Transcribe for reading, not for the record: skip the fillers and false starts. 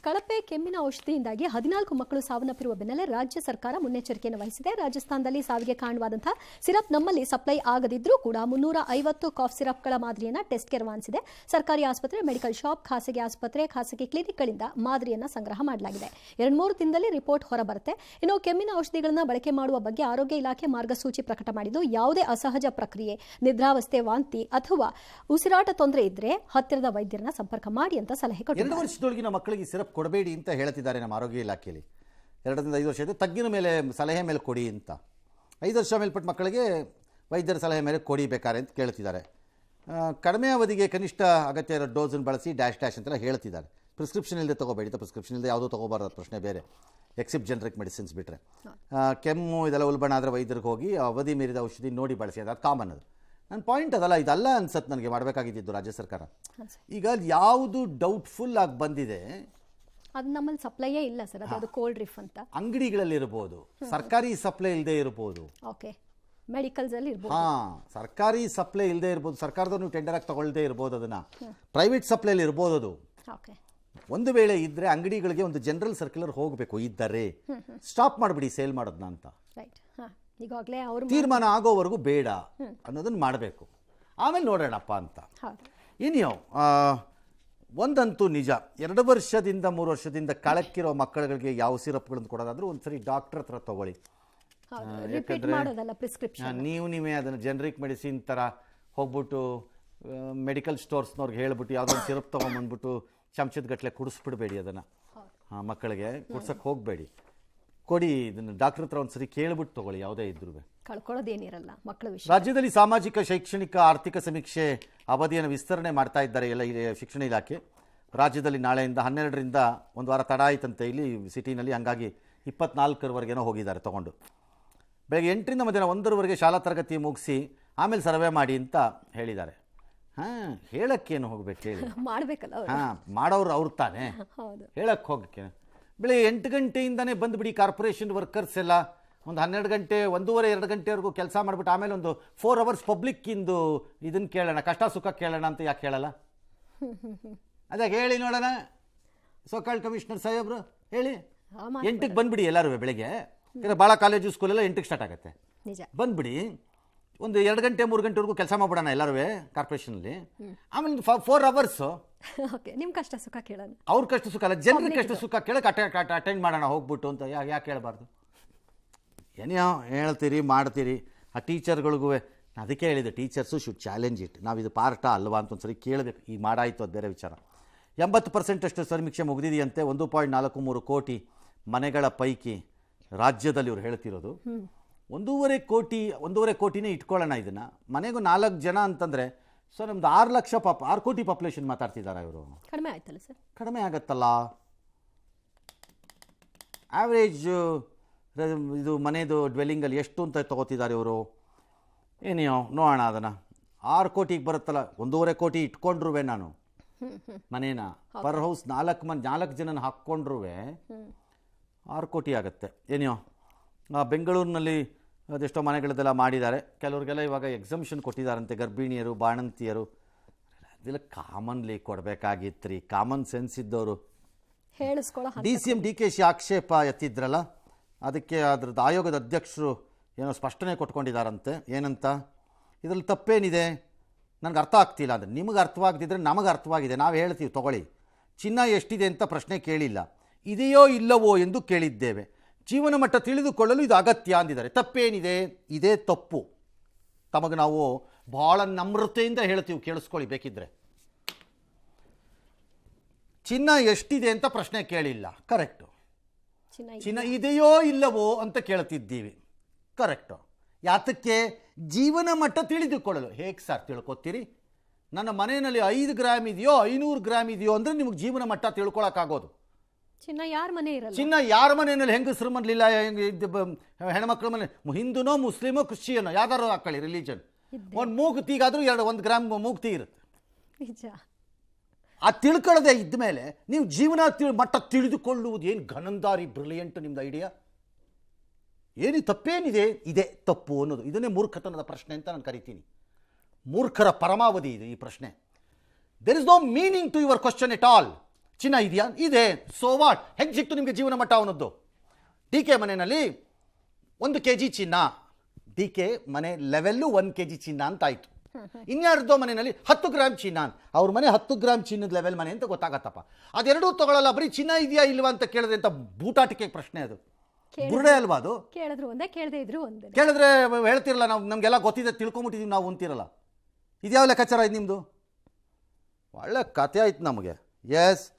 ಕಳಪೆ ಕೆಮ್ಮಿನ ಔಷಧಿಯಿಂದಾಗಿ 14 ಮಕ್ಕಳು ಸಾವನ್ನಪ್ಪಿರುವ ಬೆನ್ನಲ್ಲೇ ರಾಜ್ಯ ಸರ್ಕಾರ ಮುನ್ನೆಚ್ಚರಿಕೆಯನ್ನು ವಹಿಸಿದೆ. ರಾಜಸ್ಥಾನದಲ್ಲಿ ಸಾವಿಗೆ ಕಾರಣವಾದಂತಹ ಸಿರಪ್ ನಮ್ಮಲ್ಲಿ ಸಪ್ಲೈ ಆಗದಿದ್ರೂ ಕೂಡ 350 ಕಾಫ್ ಸಿರಪ್ಗಳ ಮಾದರಿಯನ್ನು ಟೆಸ್ಟ್ಗೆ ರವಾನಿಸಿದೆ. ಸರ್ಕಾರಿ ಆಸ್ಪತ್ರೆ, ಮೆಡಿಕಲ್ ಶಾಪ್, ಖಾಸಗಿ ಆಸ್ಪತ್ರೆ, ಖಾಸಗಿ ಕ್ಲಿನಿಕ್ಗಳಿಂದ ಮಾದರಿಯನ್ನು ಸಂಗ್ರಹ ಮಾಡಲಾಗಿದೆ. 2-3 ದಿನದಲ್ಲಿ ರಿಪೋರ್ಟ್ ಹೊರಬರುತ್ತೆ. ಇನ್ನು ಕೆಮ್ಮಿನ ಔಷಧಿಗಳನ್ನು ಬಳಕೆ ಮಾಡುವ ಬಗ್ಗೆ ಆರೋಗ್ಯ ಇಲಾಖೆ ಮಾರ್ಗಸೂಚಿ ಪ್ರಕಟ ಮಾಡಿದ್ದು, ಯಾವುದೇ ಅಸಹಜ ಪ್ರಕ್ರಿಯೆ, ನಿದ್ರಾವಸ್ಥೆ, ವಾಂತಿ ಅಥವಾ ಉಸಿರಾಟ ತೊಂದರೆ ಇದ್ರೆ ಹತ್ತಿರದ ವೈದ್ಯರನ್ನ ಸಂಪರ್ಕ ಮಾಡಿ ಅಂತ ಸಲಹೆ ಕೊಟ್ಟಿದ್ದಾರೆ. 2 ವರ್ಷದೊಳಗಿನ ಮಕ್ಕಳಿಗೆ ಸಿರಪ್ ಕೊಡಬೇಡಿ ಅಂತ ಹೇಳ್ತಿದ್ದಾರೆ ನಮ್ಮ ಆರೋಗ್ಯ ಇಲಾಖೆಯಲ್ಲಿ. 2 ರಿಂದ 5 ವರ್ಷ ಇದೆ, ತಗ್ಗಿನ ಮೇಲೆ ಸಲಹೆ ಮೇಲೆ ಕೊಡಿ ಅಂತ. 5 ವರ್ಷ ಮೇಲ್ಪಟ್ಟ ಮಕ್ಕಳಿಗೆ ವೈದ್ಯರ ಸಲಹೆ ಮೇಲೆ ಕೊಡಿ ಬೇಕಾರೆ ಅಂತ ಕೇಳ್ತಿದ್ದಾರೆ. ಕಡಿಮೆ ಅವಧಿಗೆ ಕನಿಷ್ಠ ಅಗತ್ಯ ಇರೋ ಡೋಸನ್ನು ಬಳಸಿ ಡ್ಯಾಶ್ ಅಂತೆಲ್ಲ ಹೇಳ್ತಿದ್ದಾರೆ. ಪ್ರಿಸ್ಕ್ರಿಪ್ಷನ್ ಇಲ್ಲದೆ ತೊಗೋಬೇಡಿ ಅಂತ. ಪ್ರಿಸ್ಕ್ರಿಪ್ಷನ್ ಇಲ್ಲದೆ ಯಾವುದೂ ತೊಗೋಬಾರ್ದು, ಪ್ರಶ್ನೆ ಬೇರೆ. ಎಕ್ಸಿಪ್ಟ್ ಜನರಿಕ್ ಮೆಡಿಸಿನ್ಸ್ ಬಿಟ್ಟರೆ. ಕೆಮ್ಮು ಇದೆಲ್ಲ ಉಲ್ಬಣ ಆದರೆ ವೈದ್ಯರಿಗೆ ಹೋಗಿ ಅವಧಿ ಮೀರಿದ ಔಷಧಿ ನೋಡಿ ಬಳಸಿ, ಅದು ಕಾಮನ್. ಅದು ನನ್ನ ಪಾಯಿಂಟ್ ಅದಲ್ಲ, ಇದಲ್ಲ ಅನ್ಸತ್ತೆ ನನಗೆ ಮಾಡಬೇಕಾಗಿದ್ದು ರಾಜ್ಯ ಸರ್ಕಾರ. ಈಗ ಯಾವುದು ಡೌಟ್ಫುಲ್ ಆಗಿ ಬಂದಿದೆ ಅದು ನಮ್ಮಲ್ಲಿ ಸಪ್ಲೈಯೇ ಇಲ್ಲ ಸರ್. ಅದು ಕೋಲ್ಡ್ ರಿಫ್ ಅಂತ ಅಂಗಡಿಗಳಲ್ಲಿ ಇರಬಹುದು, ಸರ್ಕಾರಿ ಸಪ್ಲೈ ಇಲ್ಲದೆ ಇರಬಹುದು. ಓಕೆ, ಮೆಡಿಕಲ್ಸ್ ಅಲ್ಲಿ ಇರಬಹುದು. ಸರ್ಕಾರಿ ಸಪ್ಲೈ ಇಲ್ಲದೆ ಇರಬಹುದು, ಸರ್ಕಾರದವ್ರು ನೀವು ಟೆಂಡರ್ ಆಗಿ ತಗೊಳ್ಳದೇ ಇರಬಹುದು. ಅದನ್ನ ಪ್ರೈವೇಟ್ ಸಪ್ಲೈಲಿ ಇರಬಹುದು. ಅದು ಒಂದು ವೇಳೆ ಇದ್ರೆ ಅಂಗಡಿಗಳಿಗೆ ಒಂದು ಜನರಲ್ ಸರ್ಕ್ಯುಲರ್ ಹೋಗಬೇಕು, ಇದ್ದರೆ ಸ್ಟಾಪ್ ಮಾಡಿಬಿಡಿ ಸೇಲ್ ಮಾಡೋದನ್ನ ಅಂತ. ಈಗಾಗಲೇ ಅವರು ತೀರ್ಮಾನ ಆಗೋವರೆಗೂ ಬೇಡ ಅನ್ನೋದನ್ನ ಮಾಡಬೇಕು, ಆಮೇಲೆ ನೋಡೋಣಪ್ಪ ಅಂತ. ಇನ್ಯೋ ಒಂದಂತೂ ನಿಜ, 2 ವರ್ಷದಿಂದ 3 ವರ್ಷದಿಂದ ಕೆಳಕ್ಕಿರೋ ಮಕ್ಕಳುಗಳಿಗೆ ಯಾವ ಸಿರಪ್ಗಳನ್ನು ಕೊಡೋದಾದ್ರೂ ಒಂದ್ಸರಿ ಡಾಕ್ಟರ್ ಹತ್ರ ತಗೊಳ್ಳಿ. ನೀವೇ ಅದನ್ನು ಜನರಿಕ್ ಮೆಡಿಸಿನ್ ಥರ ಹೋಗ್ಬಿಟ್ಟು ಮೆಡಿಕಲ್ ಸ್ಟೋರ್ಸ್ನವ್ರಿಗೆ ಹೇಳ್ಬಿಟ್ಟು ಯಾವುದೊಂದು ಸಿರಪ್ ತೊಗೊಂಬಂದ್ಬಿಟ್ಟು ಚಮಚದ ಗಟ್ಟಲೆ ಕುಡಿಸ್ಬಿಡ್ಬೇಡಿ. ಅದನ್ನು ಮಕ್ಕಳಿಗೆ ಕುಡ್ಸಕ್ಕೆ ಹೋಗಬೇಡಿ. ಕೊಡಿ, ಇದನ್ನು ಡಾಕ್ಟರ್ ಹತ್ರ ಒಂದ್ಸರಿ ಕೇಳ್ಬಿಟ್ಟು ತಗೊಳ್ಳಿ. ಯಾವುದೇ ಇದ್ರೂ ಕಳ್ಕೊಳ್ಳೋದೇನಿರಲ್ಲ ಮಕ್ಕಳ ವಿಷಯ. ರಾಜ್ಯದಲ್ಲಿ ಸಾಮಾಜಿಕ, ಶೈಕ್ಷಣಿಕ, ಆರ್ಥಿಕ ಸಮೀಕ್ಷೆ ಅವಧಿಯನ್ನು ವಿಸ್ತರಣೆ ಮಾಡ್ತಾ ಇದ್ದಾರೆ ಎಲ್ಲ ಶಿಕ್ಷಣ ಇಲಾಖೆ. ರಾಜ್ಯದಲ್ಲಿ ನಾಳೆಯಿಂದ 12ರಿಂದ ಒಂದು ವಾರ ತಡ ಆಯ್ತಂತೆ ಇಲ್ಲಿ ಸಿಟಿನಲ್ಲಿ. ಹಂಗಾಗಿ 24ರವರೆಗೇನೋ ಹೋಗಿದ್ದಾರೆ ತಗೊಂಡು. ಬೆಳಗ್ಗೆ 8ರಿಂದ ಮಧ್ಯಾಹ್ನ 1ರವರೆಗೆ ಶಾಲಾ ತರಗತಿ ಮುಗಿಸಿ ಆಮೇಲೆ ಸರ್ವೆ ಮಾಡಿ ಅಂತ ಹೇಳಿದ್ದಾರೆ. ಹೇಳಕ್ಕೇನು ಹೋಗ್ಬೇಕು ಹೇಳಿ, ಮಾಡಬೇಕಲ್ಲ. ಮಾಡೋರು ಅವ್ರು ತಾನೇ, ಹೇಳಕ್ಕೆ ಹೋಗಕ್ಕೆ. ಬೆಳಗ್ಗೆ 8 ಗಂಟೆಯಿಂದನೇ ಬಂದುಬಿಡಿ ಕಾರ್ಪೊರೇಷನ್ ವರ್ಕರ್ಸ್ ಎಲ್ಲ. ಒಂದು 12 ಗಂಟೆ, 1:30-2 ಗಂಟೆವರೆಗೂ ಕೆಲಸ ಮಾಡಿಬಿಟ್ಟು ಆಮೇಲೆ ಒಂದು 4 ಅವರ್ಸ್ ಪಬ್ಲಿಕ್ಕಿಂದು ಇದನ್ನು ಕೇಳೋಣ, ಕಷ್ಟ ಸುಖ ಕೇಳೋಣ ಅಂತ ಯಾಕೆ ಹೇಳಲ್ಲ? ಅದಾಗ ಹೇಳಿ ನೋಡೋಣ. ಸೋಕಾಳ್ ಕಮಿಷನರ್ ಸಾಹೇಬ್ರು ಹೇಳಿ, 8ಕ್ಕೆ ಬಂದುಬಿಡಿ ಎಲ್ಲರೂ ಬೆಳಗ್ಗೆ. ಭಾಳ ಕಾಲೇಜು ಸ್ಕೂಲೆಲ್ಲ 8ಕ್ಕೆ ಸ್ಟಾರ್ಟ್ ಆಗುತ್ತೆ. ಬಂದುಬಿಡಿ, ಒಂದು 2 ಗಂಟೆ 3 ಗಂಟೆವರೆಗೂ ಕೆಲಸ ಮಾಡ್ಬಿಡೋಣ ಎಲ್ಲರೂ ಕಾರ್ಪೊರೇಷನಲ್ಲಿ. ಆಮೇಲೆ 4 ಅವರ್ಸು ನಿಮ್ಮ ಕಷ್ಟ ಸುಖ ಕೇಳೋಣ. ಅವ್ರ ಕಷ್ಟ ಸುಖ ಅಲ್ಲ, ಜನರ ಕಷ್ಟ ಸುಖ ಕೇಳಕ್ಕೆ ಅಟೆಂಡ್ ಮಾಡೋಣ ಹೋಗ್ಬಿಟ್ಟು ಅಂತ ಯಾಕೆ ಹೇಳಬಾರ್ದು? ಏನೋ ಹೇಳ್ತೀರಿ, ಮಾಡ್ತೀರಿ. ಆ ಟೀಚರ್ಗಳಿಗೂ ಅದಕ್ಕೆ ಹೇಳಿದೆ, ಟೀಚರ್ಸು ಶುಡ್ ಚಾಲೆಂಜ್ ಇಟ್. ನಾವು ಇದು ಪಾರ್ಟಾ ಅಲ್ವಾ ಅಂತ ಒಂದ್ಸರಿ ಕೇಳಬೇಕು. ಈಗ ಮಾಡಾಯಿತು, ಅದು ಬೇರೆ ವಿಚಾರ. 80% ಅಷ್ಟು ಸಮೀಕ್ಷೆ ಮುಗಿದಿದೆಯಂತೆ. 1.43 ಕೋಟಿ ಮನೆಗಳ ಪೈಕಿ ರಾಜ್ಯದಲ್ಲಿ ಇವ್ರು ಹೇಳ್ತಿರೋದು 1.5 ಕೋಟಿನೇ ಇಟ್ಕೊಳ್ಳೋಣ ಇದನ್ನು. ಮನೆಗೂ 4 ಜನ ಅಂತಂದರೆ ಸೊ ನಮ್ದು 6 ಕೋಟಿ ಪಾಪ್ಯುಲೇಷನ್ ಮಾತಾಡ್ತಿದ್ದಾರೆ ಇವರು. ಕಡಿಮೆ ಆಯ್ತಲ್ಲ ಸರ್? ಕಡಿಮೆ ಆಗತ್ತಲ್ಲ. ಆವ್ರೇಜ್ ಇದು ಮನೆದು ಡ್ವೆಲ್ಲಿಂಗಲ್ಲಿ ಎಷ್ಟು ಅಂತ ತೊಗೋತಿದ್ದಾರೆ ಇವರು. ಏನೇಯೋ ನೋಡೋಣ ಅದನ್ನು. 6 ಕೋಟಿಗೆ ಬರುತ್ತಲ್ಲ, 1.5 ಕೋಟಿ ಇಟ್ಕೊಂಡ್ರೂ ನಾನು ಮನೇನ ಪರ್ ಹೌಸ್ 4 ಜನನ ಹಾಕ್ಕೊಂಡ್ರೂ 6 ಕೋಟಿ ಆಗುತ್ತೆ. ಏನೇಯೋ ಬೆಂಗಳೂರಿನಲ್ಲಿ ಅದೆಷ್ಟೋ ಮನೆಗಳದ್ದೆಲ್ಲ ಮಾಡಿದ್ದಾರೆ. ಕೆಲವ್ರಿಗೆಲ್ಲ ಇವಾಗ ಎಕ್ಸಮ್ಷನ್ ಕೊಟ್ಟಿದ್ದಾರಂತೆ, ಗರ್ಭಿಣಿಯರು, ಬಾಣಂತಿಯರು. ಅದೆಲ್ಲ ಕಾಮನ್ಲಿ ಕೊಡಬೇಕಾಗಿತ್ತು ರೀ, ಕಾಮನ್ ಸೆನ್ಸ್ ಇದ್ದವರು. DCM DKಶಿ ಆಕ್ಷೇಪ ಎತ್ತಿದ್ರಲ್ಲ, ಅದಕ್ಕೆ ಅದ್ರದ್ದು ಆಯೋಗದ ಅಧ್ಯಕ್ಷರು ಏನೋ ಸ್ಪಷ್ಟನೆ ಕೊಟ್ಕೊಂಡಿದ್ದಾರಂತೆ. ಏನಂತ, ಇದರಲ್ಲಿ ತಪ್ಪೇನಿದೆ ನನಗೆ ಅರ್ಥ ಆಗ್ತಿಲ್ಲ ಅಂದರೆ. ನಿಮಗೆ ಅರ್ಥವಾಗ್ತಿದ್ರೆ ನಮಗೆ ಅರ್ಥವಾಗಿದೆ, ನಾವು ಹೇಳ್ತೀವಿ ತಗೊಳ್ಳಿ. ಚಿನ್ನ ಎಷ್ಟಿದೆ ಅಂತ ಪ್ರಶ್ನೆ ಕೇಳಿಲ್ಲ, ಇದೆಯೋ ಇಲ್ಲವೋ ಎಂದು ಕೇಳಿದ್ದೇವೆ. ಜೀವನ ಮಟ್ಟ ತಿಳಿದುಕೊಳ್ಳಲು ಇದು ಅಗತ್ಯ ಅಂದಿದ್ದಾರೆ. ತಪ್ಪೇನಿದೆ? ಇದೇ ತಪ್ಪು. ತಮಗೆ ನಾವು ಭಾಳ ನಮ್ರತೆಯಿಂದ ಹೇಳ್ತೀವಿ, ಕೇಳಿಸ್ಕೊಳ್ಳಿ ಬೇಕಿದ್ರೆ. ಚಿನ್ನ ಎಷ್ಟಿದೆ ಅಂತ ಪ್ರಶ್ನೆ ಕೇಳಿಲ್ಲ, ಕರೆಕ್ಟು. ಚಿನ್ನ ಇದೆಯೋ ಇಲ್ಲವೋ ಅಂತ ಕೇಳ್ತಿದ್ದೀವಿ, ಕರೆಕ್ಟು. ಯಾತಕ್ಕೆ? ಜೀವನ ಮಟ್ಟ ತಿಳಿದುಕೊಳ್ಳಲು. ಹೇಗೆ ಸರ್ ತಿಳ್ಕೊತೀರಿ? ನನ್ನ ಮನೆಯಲ್ಲಿ 5 ಗ್ರಾಮ್ ಇದೆಯೋ 500 ಗ್ರಾಮ್ ಇದೆಯೋ ಅಂದರೆ ನಿಮಗೆ ಜೀವನ ಮಟ್ಟ ತಿಳ್ಕೊಳಕ್ಕಾಗೋದು. ಚಿನ್ನ ಯಾರ ಮನೆ ಇರಲ್ಲ. ಚಿನ್ನ ಯಾರ ಮನೆಯಲ್ಲಿ ಹೆಂಗಸ್ರ ಮನೇಲಿಲ್ಲ, ಹೆಣ್ಮಕ್ಳ ಮನೆ, ಹಿಂದೂನೋ ಮುಸ್ಲಿಮೋ ಕ್ರಿಶ್ಚಿಯನೋ ಯಾವ್ದಾರು ಹಾಕೊಳ್ಳಿ ರಿಲಿಜನ್, ಒಂದು ಮೂಗುತಿಗಾದ್ರೂ 1 ಗ್ರಾಮ್ ಮೂಗುತಿ ಇರುತ್ತೆ. ಆ ತಿಳ್ಕೊಳ್ಳೋದೇ ಇದ್ದ ಮೇಲೆ ನೀವು ಜೀವನ ಮಟ್ಟ ತಿಳಿದುಕೊಳ್ಳುವುದು ಏನು ಘನಂದಾರಿ ಬ್ರಿಲಿಯಂಟ್ ನಿಮ್ದು ಐಡಿಯಾ. ಏನು ತಪ್ಪೇನಿದೆ? ಇದೇ ತಪ್ಪು ಅನ್ನೋದು. ಇದನ್ನೇ ಮೂರ್ಖತನದ ಪ್ರಶ್ನೆ ಅಂತ ನಾನು ಕರಿತೀನಿ. ಮೂರ್ಖರ ಪರಮಾವಧಿ ಇದು ಈ ಪ್ರಶ್ನೆ. There is no meaning to your question at all. ಚಿನ್ನ ಇದೆಯಾ? ಇದೆ. So what? ಹೆಂಗೆ ಸಿಕ್ತು ನಿಮಗೆ ಜೀವನ ಮಟ್ಟ ಅವನದ್ದು? ಡಿ ಕೆ ಮನೆಯಲ್ಲಿ 1 kg ಚಿನ್ನ, ಡಿ ಕೆ ಮನೆ ಲೆವೆಲ್ಲು 1 kg ಚಿನ್ನ ಅಂತ ಆಯಿತು. ಇನ್ಯಾರ್ದೋ ಮನೆಯಲ್ಲಿ 10 ಗ್ರಾಮ್ ಚಿನ್ನ, ಅವ್ರ ಮನೆ 10 ಗ್ರಾಮ್ ಚಿನ್ನದ ಲೆವೆಲ್ ಮನೆ ಅಂತ ಗೊತ್ತಾಗತ್ತಪ್ಪ. ಅದೆರಡೂ ತಗೊಳ್ಳಲ್ಲ, ಬರೀ ಚಿನ್ನ ಇದೆಯಾ ಇಲ್ವಾ ಅಂತ ಕೇಳಿದ್ರೆ ಅಂತ ಬೂಟಾಟಿಕೆ ಪ್ರಶ್ನೆ ಅದು. ಬುರುಡೆ ಅಲ್ವಾ ಅದು? ಕೇಳಿದ್ರು ಒಂದೇ, ಕೇಳದೇ ಇದ್ರು ಒಂದೇ. ಕೇಳಿದ್ರೆ ಹೇಳ್ತಿರಲ್ಲ, ನಾವು ನಮಗೆಲ್ಲ ಗೊತ್ತಿದೆ ತಿಳ್ಕೊಂಬಿಟ್ಟಿದ್ದೀವಿ ನಾವು ಅಂತಿರಲ್ಲ. ಇದ್ಯಾವ ಲೆಕ್ಕಾಚಾರ ಇದು ನಿಮ್ಮದು? ಒಳ್ಳೆ ಕತೆ ಆಯ್ತು ನಮಗೆ. ಎಸ್,